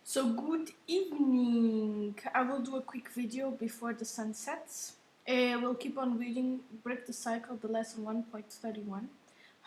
So good evening. I will do a quick video before the sun sets. We'll keep on reading Break the Cycle, the lesson 1.31.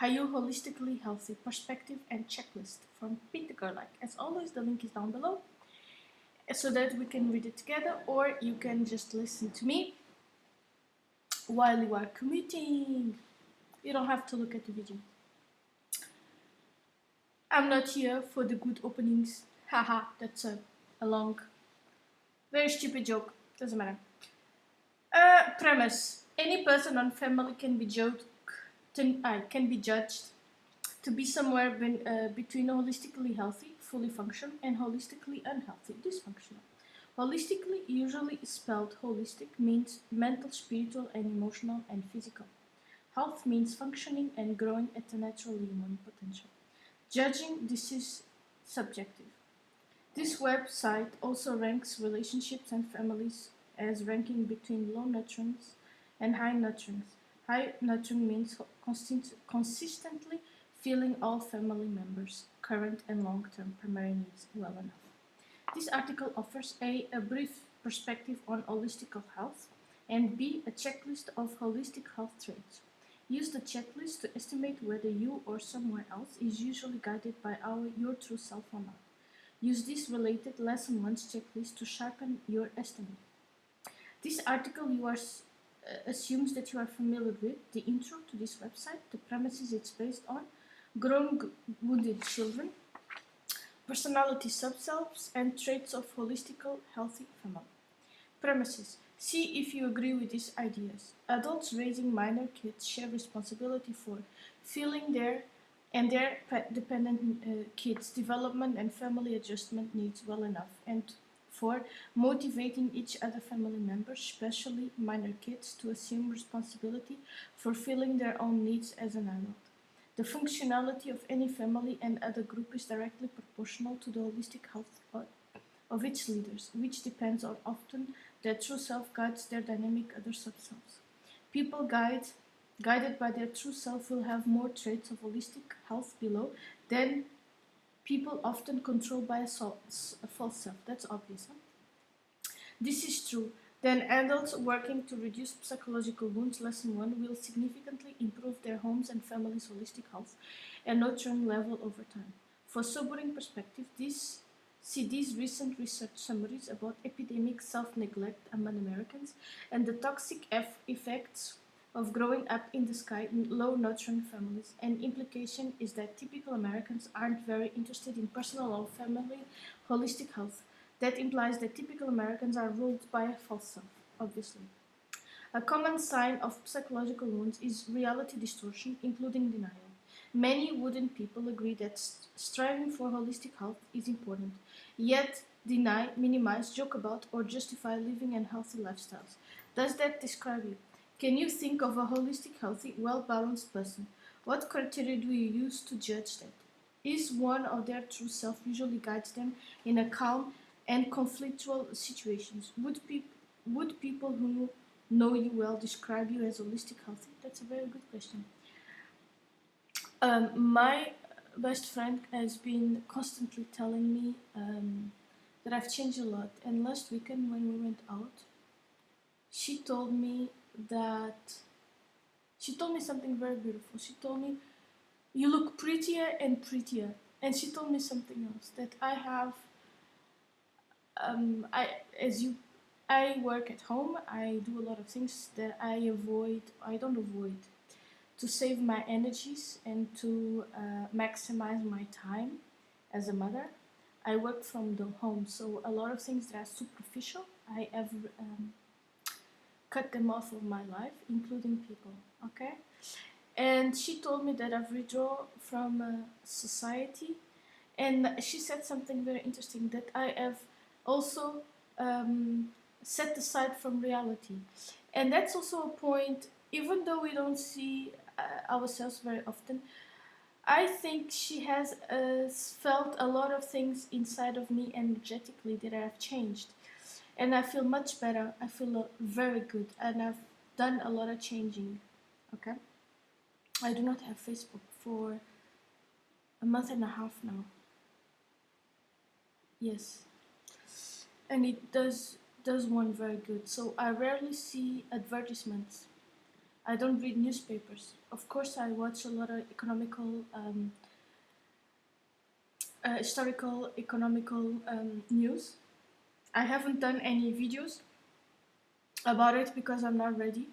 Are you holistically healthy? Perspective and checklist from Peter Gerlach. As always, the link is down below so that we can read it together, or you can just listen to me while you are commuting. You don't have to look at the video. I'm not here for the good openings. Haha, that's a long, very stupid joke. Doesn't matter. Premise: any person or family can be judged to be somewhere between holistically healthy, fully functional, and holistically unhealthy, dysfunctional. Holistically, usually spelled holistic, means mental, spiritual, and emotional and physical. Health means functioning and growing at a natural human potential. Judging this is subjective. This website also ranks relationships and families as ranking between low nurturance and high nurturance. High nurturing means consistently feeling all family members' current and long-term primary needs well enough. This article offers A brief perspective on holistic health, and B, a checklist of holistic health traits. Use the checklist to estimate whether you or someone else is usually guided by your true self or not. Use this related lesson 1's checklist to sharpen your estimate. This article assumes that you are familiar with the intro to this website, the premises it's based on, grown wounded children, personality subselves, and traits of holistical healthy family. Premises: see if you agree with these ideas. Adults raising minor kids share responsibility for filling their dependent kids' development and family adjustment needs well enough, and for motivating each other family members, especially minor kids, to assume responsibility for filling their own needs as an adult. The functionality of any family and other group is directly proportional to the holistic health of its leaders, which depends on often their true self guides their dynamic other subselves. People guided by their true self will have more traits of holistic health below than people often controlled by a false self. That's obvious. Huh? This is true. Then adults working to reduce psychological wounds, lesson 1, will significantly improve their homes and families' holistic health and nurturing level over time. For sobering perspective, see these recent research summaries about epidemic self-neglect among Americans and the toxic effects of growing up in the sky in low nurturing families. An implication is that typical Americans aren't very interested in personal or family holistic health. That implies that typical Americans are ruled by a false self, obviously. A common sign of psychological wounds is reality distortion, including denial. Many wooden people agree that striving for holistic health is important, yet deny, minimize, joke about, or justify living unhealthy lifestyles. Does that describe you? Can you think of a holistic, healthy, well-balanced person? What criteria do you use to judge that? Is one of their true self usually guides them in a calm and conflictual situations? Would people who know you well describe you as holistic, healthy? That's a very good question. My best friend has been constantly telling me that I've changed a lot. And last weekend when we went out, she told me something very beautiful. She told me, you look prettier and prettier. And she told me something else, that I have, I work at home. I do a lot of things that I don't avoid, to save my energies and to maximize my time as a mother. I work from the home, so a lot of things that are superficial, I have cut them off of my life, including people, okay? And she told me that I've withdrawn from society, and she said something very interesting, that I have also set aside from reality. And that's also a point, even though we don't see ourselves very often, I think she has felt a lot of things inside of me energetically that I have changed. And I feel much better. I feel very good. And I've done a lot of changing. Okay? I do not have Facebook for a month and a half now. Yes, and it does one very good. So I rarely see advertisements. I don't read newspapers. Of course, I watch a lot of historical, economical news. I haven't done any videos about it because I'm not ready.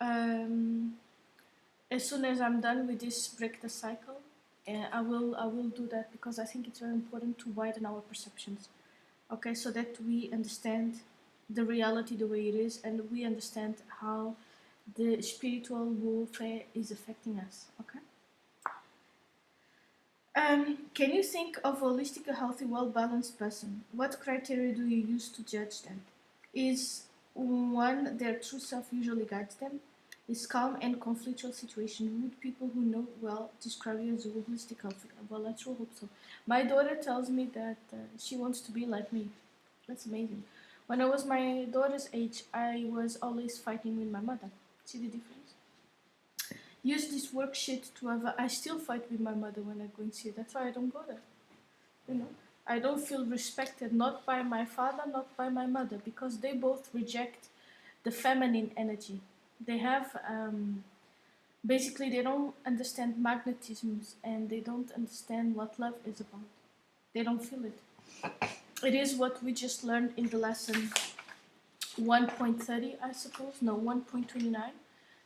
As soon as I'm done with this break the cycle, I will do that because I think it's very important to widen our perceptions. Okay, so that we understand the reality the way it is, and we understand how the spiritual warfare is affecting us. Okay. Can you think of a holistic, a healthy, well-balanced person? What criteria do you use to judge them? Is one their true self usually guides them? Is calm and conflictual situation? Would people who know well describe you as a holistic healthy? Well, I sure hope so. My daughter tells me that she wants to be like me. That's amazing. When I was my daughter's age, I was always fighting with my mother. See the difference? Use this worksheet to have. I still fight with my mother when I go and see her. That's why I don't go there. You know, I don't feel respected, not by my father, not by my mother, because they both reject the feminine energy. They have basically they don't understand magnetisms and they don't understand what love is about. They don't feel it. It is what we just learned in the lesson 1.30, I suppose. No, 1.29.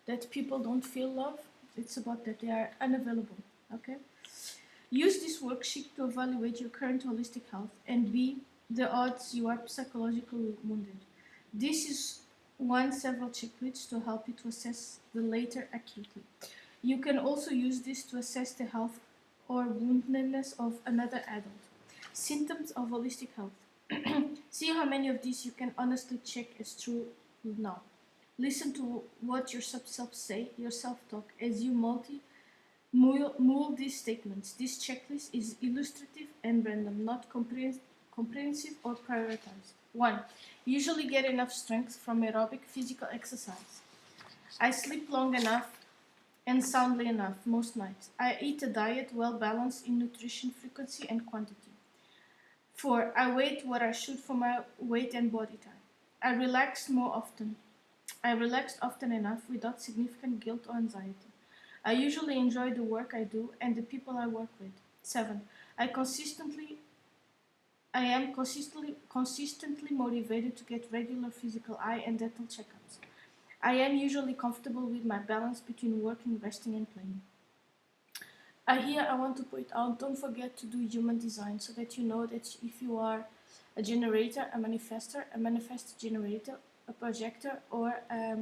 That people don't feel love. It's about that they are unavailable. Okay. Use this worksheet to evaluate your current holistic health and be the odds you are psychologically wounded. This is one several checklists to help you to assess the later accurately. You can also use this to assess the health or woundedness of another adult. Symptoms of holistic health. See how many of these you can honestly check as true now. Listen to what your sub-self say, your self-talk, as you mold these statements. This checklist is illustrative and random, not comprehensive or prioritized. 1. Usually get enough strength from aerobic physical exercise. I sleep long enough and soundly enough most nights. I eat a diet well balanced in nutrition, frequency, and quantity. 4. I weigh what I should for my weight and body type. I relax more often. I relaxed often enough without significant guilt or anxiety. I usually enjoy the work I do and the people I work with. 7. I am consistently motivated to get regular physical eye and dental checkups. I am usually comfortable with my balance between working, resting, and playing. Here I want to point out, don't forget to do human design so that you know that if you are a generator, a manifest generator, a projector, or a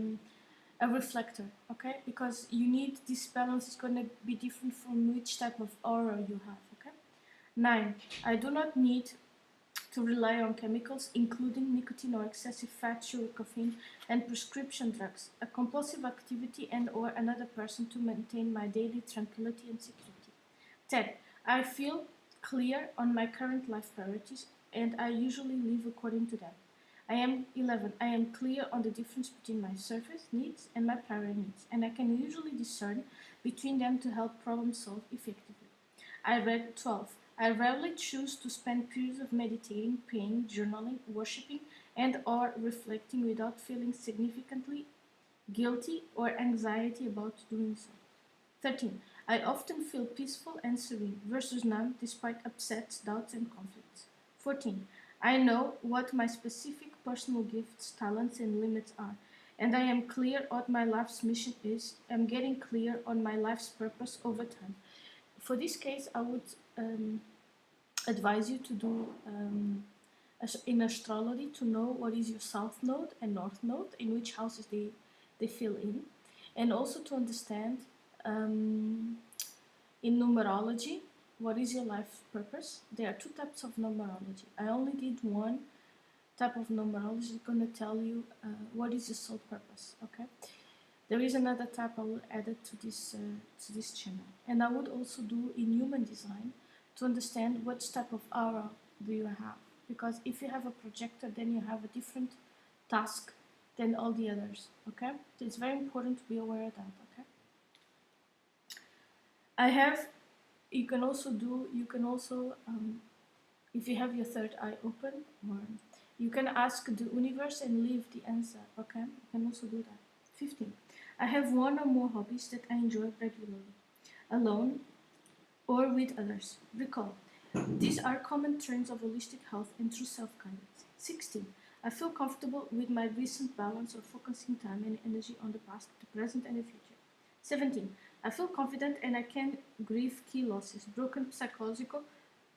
reflector, okay? Because you need this balance is going to be different from which type of aura you have, okay? 9. I do not need to rely on chemicals, including nicotine or excessive fat, sugar, caffeine, and prescription drugs, a compulsive activity and or another person to maintain my daily tranquility and security. 10. I feel clear on my current life priorities and I usually live according to them. 11. I am clear on the difference between my surface needs and my primary needs, and I can usually discern between them to help problem solve effectively. 12. I rarely choose to spend periods of meditating, praying, journaling, worshipping, and or reflecting without feeling significantly guilty or anxiety about doing so. 13. I often feel peaceful and serene versus numb despite upsets, doubts, and conflicts. 14. I know what my specific personal gifts, talents, and limits are, and I am clear what my life's mission is. I'm getting clear on my life's purpose over time. For this case, I would advise you to do in astrology to know what is your south node and north node, in which houses they fill in, and also to understand in numerology what is your life purpose. There are two types of numerology. I only did one type of numerology. It's going to tell you what is your soul purpose. Okay. There is another type I will add it to this channel, and I would also do in human design to understand which type of aura do you have, because if you have a projector, then you have a different task than all the others. Okay, so it's very important to be aware of that. Okay, you can also if you have your third eye open, or You can ask the universe and leave the answer, okay? You can also do that. 15. I have one or more hobbies that I enjoy regularly, alone or with others. Recall, these are common trends of holistic health and true self-kindness. 16. I feel comfortable with my recent balance of focusing time and energy on the past, the present, and the future. 17. I feel confident and I can grieve key losses, broken psychological,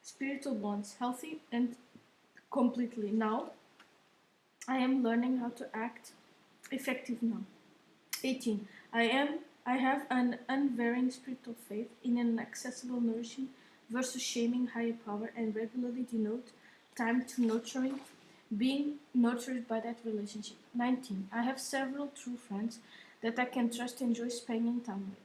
spiritual bonds, healthy and completely. Now, I am learning how to act effective now. 18. I have an unvarying spiritual faith in an accessible nourishing versus shaming higher power and regularly denote time to nurturing, being nurtured by that relationship. 19. I have several true friends that I can trust and enjoy spending time with.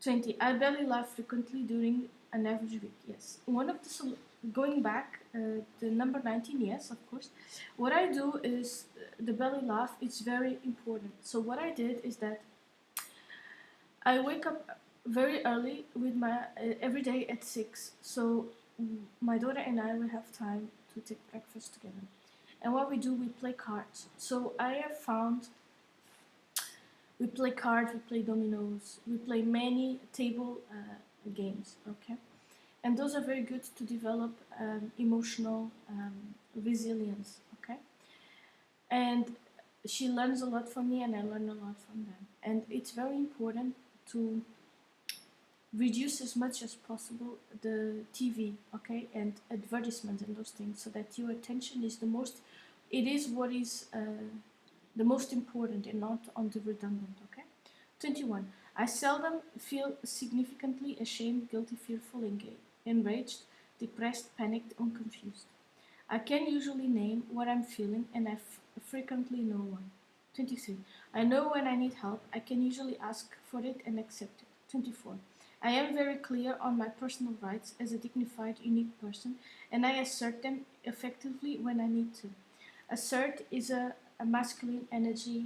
20. I belly laugh frequently during an average week. Yes. One of the going back, the number 19. Yes, of course. What I do is the belly laugh. It's very important. So what I did is that I wake up very early with my every day at 6. So my daughter and I will have time to take breakfast together. And what we do, we play cards. So I have found we play cards, we play dominoes, we play many table games, okay? And those are very good to develop emotional resilience, okay? And she learns a lot from me and I learn a lot from them. And it's very important to reduce as much as possible the TV, okay, and advertisements and those things so that your attention is what is the most important and not on the redundant, okay? 21. I seldom feel significantly ashamed, guilty, fearful, enraged, depressed, panicked, or confused. I can usually name what I'm feeling and I frequently know why. 23. I know when I need help. I can usually ask for it and accept it. 24. I am very clear on my personal rights as a dignified, unique person and I assert them effectively when I need to. Assert is a masculine energy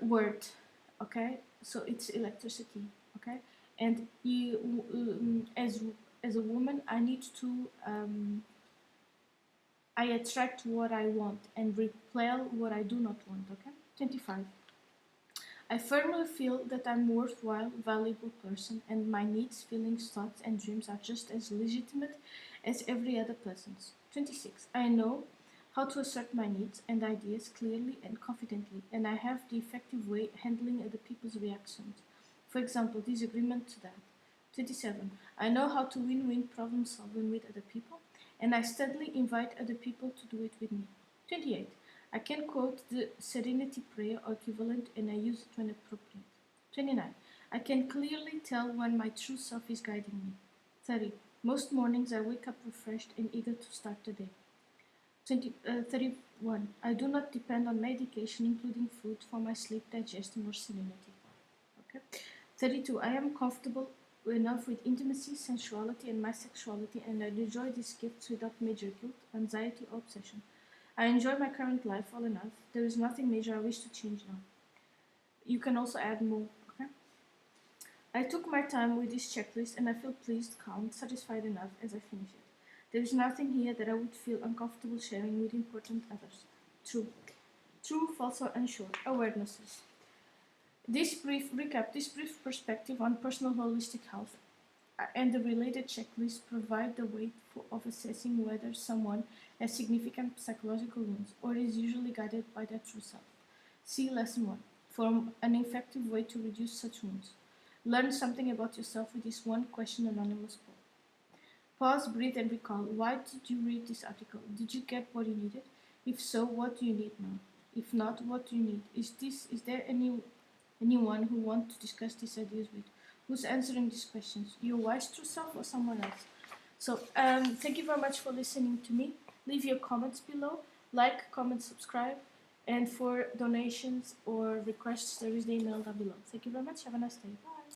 word, okay? So it's electricity, okay? And as a woman, I need to I attract what I want and repel what I do not want, okay? 25. I firmly feel that I'm a worthwhile, valuable person and my needs, feelings, thoughts and dreams are just as legitimate as every other person's. 26. I know how to assert my needs and ideas clearly and confidently and I have the effective way handling other people's reactions. For example, disagreement to that. 27. I know how to win-win problem solving with other people and I steadily invite other people to do it with me. 28. I can quote the Serenity Prayer or equivalent and I use it when appropriate. 29. I can clearly tell when my true self is guiding me. 30. Most mornings I wake up refreshed and eager to start the day. 31. I do not depend on medication, including food, for my sleep, digestion, or serenity. Okay. 32. I am comfortable enough with intimacy, sensuality, and my sexuality, and I enjoy these gifts without major guilt, anxiety, or obsession. I enjoy my current life well enough. There is nothing major I wish to change now. You can also add more, okay? I took my time with this checklist and I feel pleased, calm, satisfied enough as I finish it. There is nothing here that I would feel uncomfortable sharing with important others. True. True, false, or unsure. Awarenesses. This brief perspective on personal holistic health and the related checklist provide the way of assessing whether someone has significant psychological wounds or is usually guided by their true self. See Lesson 1. For an effective way to reduce such wounds. Learn something about yourself with this one question anonymous poll. Pause, breathe, and recall. Why did you read this article? Did you get what you needed? If so, what do you need now? If not, what do you need? Is there anyone who wants to discuss these ideas with? Who's answering these questions? Your wise true self or someone else? So, thank you very much for listening to me. Leave your comments below. Like, comment, subscribe. And for donations or requests, there is the email down below. Thank you very much. Have a nice day. Bye.